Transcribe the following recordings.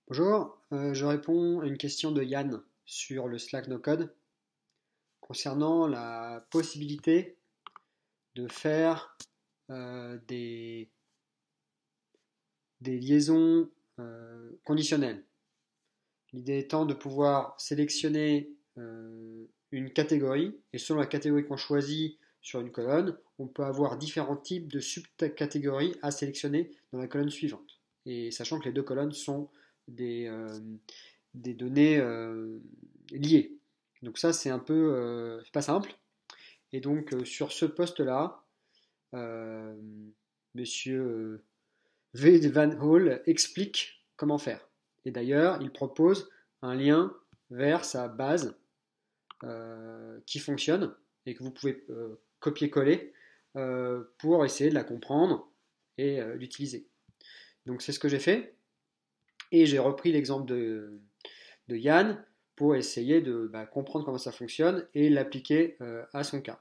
Bonjour, je réponds à une question de Yann sur le Slack No Code concernant la possibilité de faire des liaisons conditionnelles. L'idée étant de pouvoir sélectionner une catégorie et selon la catégorie qu'on choisit sur une colonne, on peut avoir différents types de subcatégories à sélectionner dans la colonne suivante. Et sachant que les deux colonnes sont des, euh, des données liées. Donc ça, c'est un peu, c'est pas simple. Et donc sur ce poste-là, euh, Monsieur V. Van Hall explique comment faire. Et d'ailleurs, il propose un lien vers sa base qui fonctionne et que vous pouvez copier-coller pour essayer de la comprendre et l'utiliser. Donc c'est ce que j'ai fait. Et j'ai repris l'exemple de Yann pour essayer de comprendre comment ça fonctionne et l'appliquer à son cas.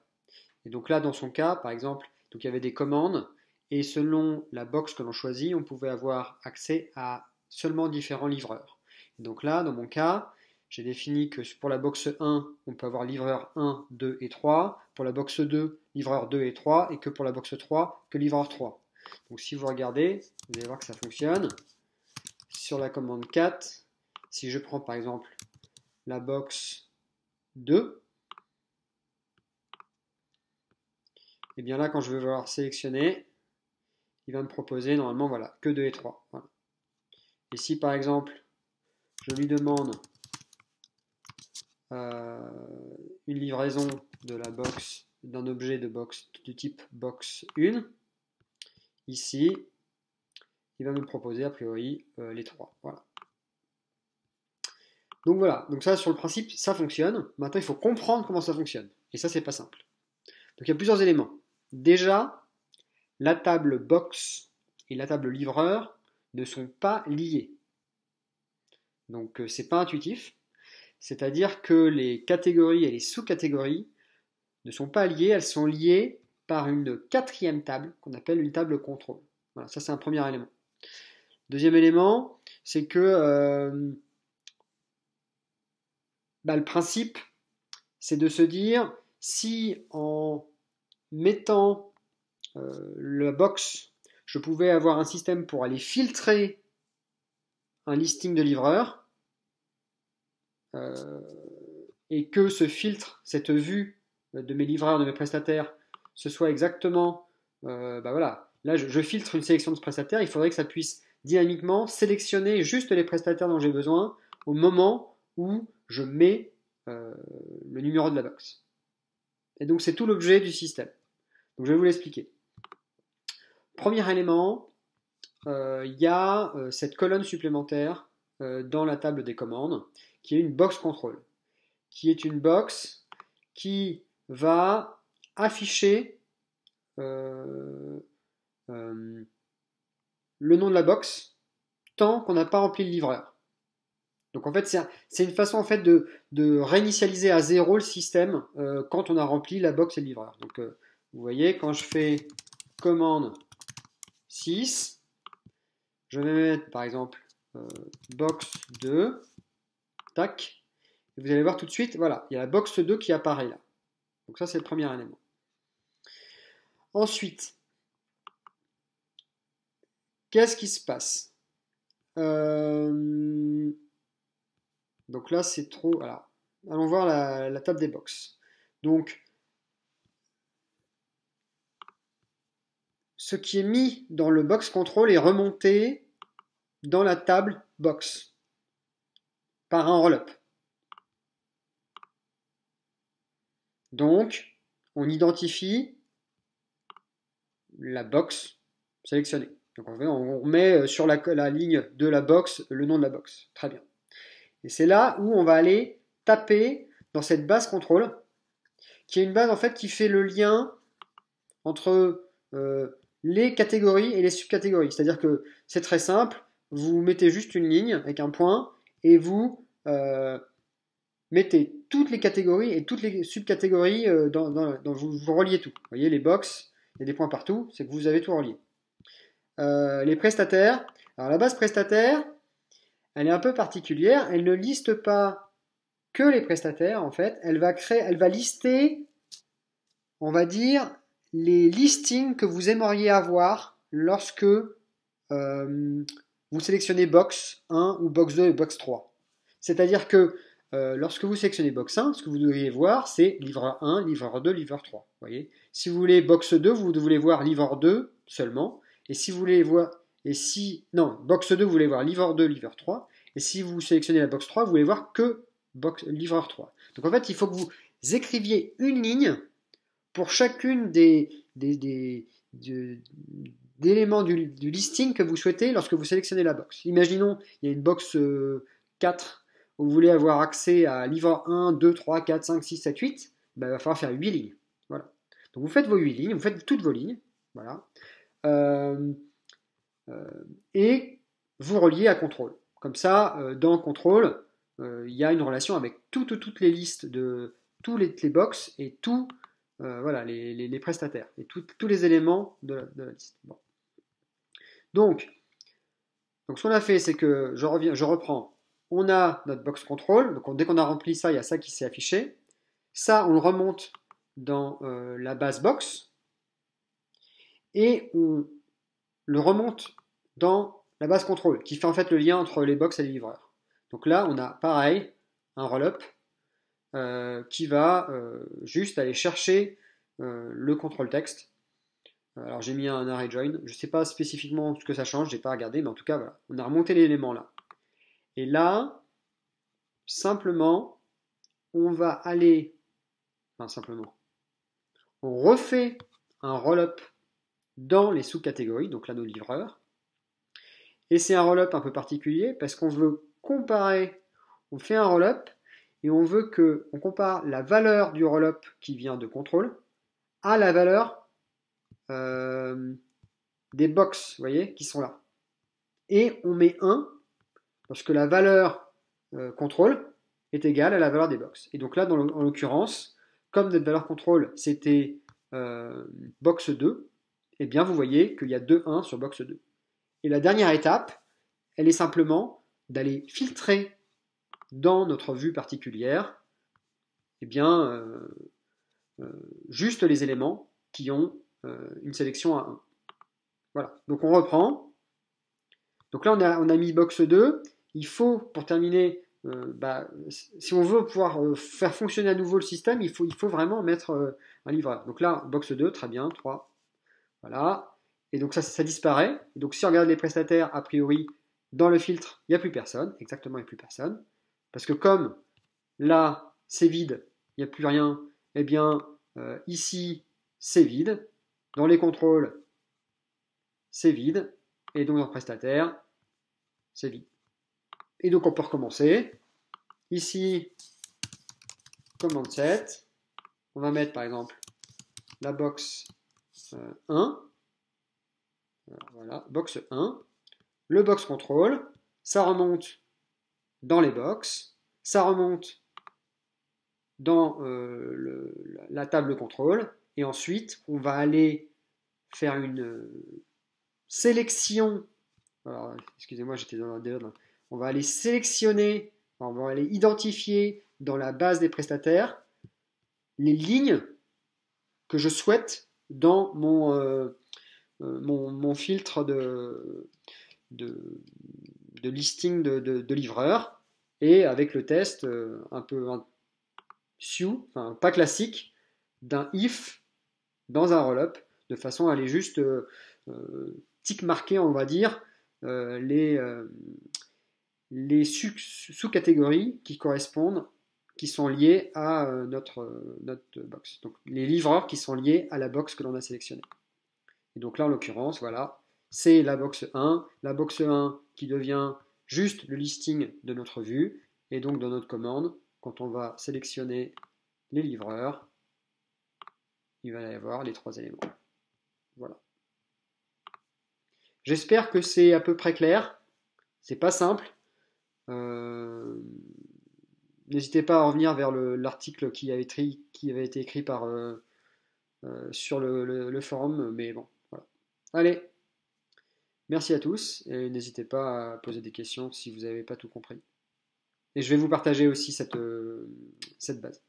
Et donc là, dans son cas, par exemple, donc il y avait des commandes et selon la box que l'on choisit, on pouvait avoir accès à seulement différents livreurs. Et donc là, dans mon cas, j'ai défini que pour la box 1, on peut avoir livreur 1, 2 et 3. Pour la box 2, livreur 2 et 3. Et que pour la box 3, que livreur 3. Donc si vous regardez, vous allez voir que ça fonctionne. Sur la commande 4, si je prends par exemple la box 2, et bien là, quand je vais vouloir sélectionner, il va me proposer normalement voilà, que 2 et 3. Voilà. Et si par exemple, je lui demande euh, une livraison de la box, d'un objet de box du type box 1, ici, il va me proposer a priori les 3. Voilà. Donc voilà, donc ça sur le principe, ça fonctionne. Maintenant, il faut comprendre comment ça fonctionne. Et ça, c'est pas simple. Donc il y a plusieurs éléments. Déjà, la table box et la table livreur ne sont pas liées. Donc c'est pas intuitif. C'est-à-dire que les catégories et les sous-catégories ne sont pas liées, elles sont liées par une quatrième table qu'on appelle une table contrôle. Voilà, ça c'est un premier élément. Deuxième élément, c'est que le principe, c'est de se dire si en mettant la box, je pouvais avoir un système pour aller filtrer un listing de livreurs, euh, et que ce filtre, cette vue de mes livreurs, de mes prestataires, ce soit exactement, voilà, là je filtre une sélection de prestataires, il faudrait que ça puisse dynamiquement sélectionner juste les prestataires dont j'ai besoin au moment où je mets le numéro de la box. Et donc c'est tout l'objet du système. Donc je vais vous l'expliquer. Premier élément, il y a cette colonne supplémentaire dans la table des commandes qui est une box control, qui est une box qui va afficher euh, euh, le nom de la box tant qu'on n'a pas rempli le livreur. Donc en fait, c'est une façon en fait de réinitialiser à zéro le système quand on a rempli la box et le livreur. Donc vous voyez, quand je fais commande 6, je vais mettre par exemple box 2, tac, et vous allez voir tout de suite, voilà, il y a la box 2 qui apparaît là. Donc ça c'est le premier élément. Ensuite, qu'est-ce qui se passe? Donc là, c'est trop. Alors, allons voir la table des box. Donc, ce qui est mis dans le box control est remonté dans la table box par un roll-up. Donc, on identifie la box sélectionnée. Donc, on remet sur la ligne de la box le nom de la box. Très bien. Et c'est là où on va aller taper dans cette base contrôle, qui est une base en fait qui fait le lien entre les catégories et les subcatégories. C'est-à-dire que c'est très simple, vous mettez juste une ligne avec un point et vous mettez toutes les catégories et toutes les subcatégories dans vous reliez tout. Vous voyez les box, il y a des points partout, c'est que vous avez tout relié. Les prestataires, alors la base prestataire, elle est un peu particulière. Elle ne liste pas que les prestataires, en fait. Elle va lister, on va dire, les listings que vous aimeriez avoir lorsque vous sélectionnez box 1 ou box 2 et box 3. C'est-à-dire que lorsque vous sélectionnez box 1, ce que vous devriez voir, c'est livreur 1, livreur 2, livreur 3. Voyez, si vous voulez box 2, vous voulez voir livreur 2 seulement. Et si vous voulez voir. Et si. Non, box 2, vous voulez voir livreur 2, livreur 3. Et si vous sélectionnez la box 3, vous voulez voir que livreur 3. Donc en fait, il faut que vous écriviez une ligne pour chacune d'éléments du listing que vous souhaitez lorsque vous sélectionnez la box. Imaginons, il y a une box 4 où vous voulez avoir accès à livre 1, 2, 3, 4, 5, 6, 7, 8, ben, il va falloir faire 8 lignes. Voilà. Donc vous faites vos 8 lignes, vous faites toutes vos lignes. Voilà. Euh, et vous reliez à contrôle. Comme ça, dans contrôle, il y a une relation avec toutes les listes de tous les box et voilà, les prestataires et tous les éléments de la liste. Bon. Donc, ce qu'on a fait, c'est que je reprends. On a notre box control. Donc, dès qu'on a rempli ça, il y a ça qui s'est affiché. Ça, on le remonte dans la base box et on le remonte dans la base contrôle qui fait en fait le lien entre les box et les livreurs. Donc là, on a pareil un rollup qui va juste aller chercher le contrôle texte. Alors j'ai mis un array join, je ne sais pas spécifiquement ce que ça change, j'ai pas regardé, mais en tout cas voilà, on a remonté l'élément là. Et là, simplement, on va aller, enfin simplement, on refait un rollup dans les sous-catégories, donc là nos livreurs. Et c'est un rollup un peu particulier parce qu'on veut comparer, on fait un rollup et on veut qu'on compare la valeur du rollup qui vient de contrôle à la valeur des box, vous voyez, qui sont là. Et on met 1 parce que la valeur contrôle est égale à la valeur des box. Et donc là, en l'occurrence, comme notre valeur contrôle, c'était box 2, eh bien vous voyez qu'il y a 2 1 sur box 2. Et la dernière étape, elle est simplement d'aller filtrer dans notre vue particulière eh bien, juste les éléments qui ont une sélection à 1. Voilà, donc on reprend. Donc là, on a mis box 2. Il faut, pour terminer, si on veut pouvoir faire fonctionner à nouveau le système, il faut vraiment mettre un livreur. Donc là, box 2, très bien, 3. Voilà. Et donc ça disparaît. Et donc si on regarde les prestataires, a priori, dans le filtre, il n'y a plus personne. Exactement, il n'y a plus personne. Parce que comme là, c'est vide, il n'y a plus rien, eh bien, ici, c'est vide. Dans les contrôles, c'est vide. Et donc dans le prestataire, c'est vide. Et donc on peut recommencer. Ici, commande 7. On va mettre par exemple la box 1. Voilà, box 1. Le box control. Ça remonte dans les box. Ça remonte dans la table contrôle. Et ensuite, on va aller faire une sélection. Alors, excusez-moi, j'étais dans un délire. On va aller sélectionner, on va aller identifier dans la base des prestataires les lignes que je souhaite dans mon filtre de, de listing de livreurs et avec le test un peu sioux, enfin pas classique, d'un if dans un rollup de façon à aller juste tick marquer, on va dire, les sous-catégories qui correspondent, qui sont liées à notre box. Donc les livreurs qui sont liés à la box que l'on a sélectionnée. Et donc là, en l'occurrence, voilà, c'est la box 1 qui devient juste le listing de notre vue. Et donc dans notre commande, quand on va sélectionner les livreurs, il va y avoir les 3 éléments. Voilà. J'espère que c'est à peu près clair. C'est pas simple. N'hésitez pas à revenir vers l'article qui avait été écrit sur le forum, mais bon, voilà. Allez, Merci à tous et n'hésitez pas à poser des questions si vous n'avez pas tout compris. Et je vais vous partager aussi cette base.